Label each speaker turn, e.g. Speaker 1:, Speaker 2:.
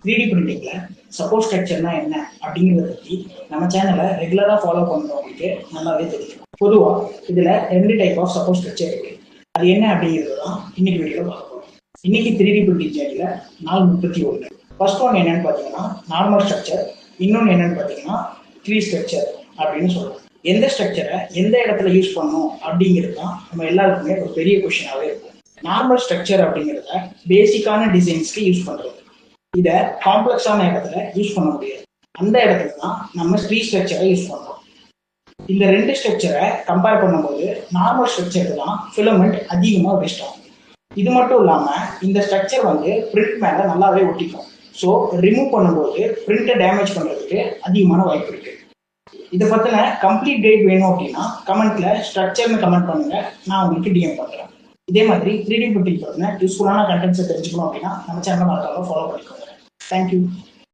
Speaker 1: 3D பிரிண்டிங்ல support ஸ்ட்ரக்சர்னா என்ன அப்படிங்கிறத பற்றி நம்ம சேனலை ரெகுலராக ஃபாலோ பண்ணுறவங்களுக்கு நல்லாவே தெரியும். பொதுவாக இதில் 2 டைப் ஆஃப் சப்போர்ட் ஸ்ட்ரக்சர் இருக்கு. அது என்ன அப்படிங்கிறது தான் இன்னைக்கு வீடியோவில் பார்க்க போகிறோம். இன்னைக்கு 3D பிரிண்டிங் ஜேர்னியில் நாள் 31. ஃபர்ஸ்ட் ஒன் என்னன்னு பார்த்தீங்கன்னா நார்மல் ஸ்ட்ரக்சர், இன்னொன்று என்னன்னு பார்த்தீங்கன்னா ட்ரீ ஸ்ட்ரக்சர் அப்படின்னு சொல்லுவோம். எந்த ஸ்ட்ரக்சரை எந்த இடத்துல யூஸ் பண்ணணும் அப்படிங்கிறது தான் நம்ம எல்லாருக்குமே ஒரு பெரிய கொஷினாகவே இருக்கும். நார்மல் ஸ்ட்ரக்சர் அப்படிங்கிறத பேசிக்கான டிசைன்ஸ்க்கு யூஸ் பண்ணுறது. இதை காம்ப்ளெக்ஸான இடத்துல யூஸ் பண்ண முடியாது. அந்த இடத்துல தான் நம்ம ட்ரீ ஸ்ட்ரக்சரை யூஸ் பண்ணுறோம். இந்த 2 ஸ்ட்ரக்சரை கம்பேர் பண்ணும்போது நார்மல் ஸ்ட்ரக்சருக்கு தான் ஃபிலமெண்ட் அதிகமாக வேஸ்ட் ஆகும். இது மட்டும் இல்லாமல் இந்த ஸ்ட்ரக்சர் பிரிண்ட் மேலே நல்லாவே ஒட்டிக்கும். ஸோ ரிமூவ் பண்ணும்போது பிரிண்ட்டை டேமேஜ் பண்ணுறதுக்கு அதிகமான வாய்ப்பு இருக்கு. இதை பற்றின கம்ப்ளீட் கைட் வேணும் அப்படின்னா கமெண்ட்ல ஸ்ட்ரக்சர்னு கமெண்ட் பண்ணுங்க, நான் உங்களுக்கு டிஎம் பண்ணுறேன். இதே மாதிரி 3D பிரிண்டிங் பற்றின யூஸ்ஃபுல்லான கண்டென்ட்ஸை தெரிஞ்சுக்கணும் அப்படின்னா நம்ம சேனலை மறக்காம ஃபாலோ பண்ணிக்கோங்க. தேங்க்யூ.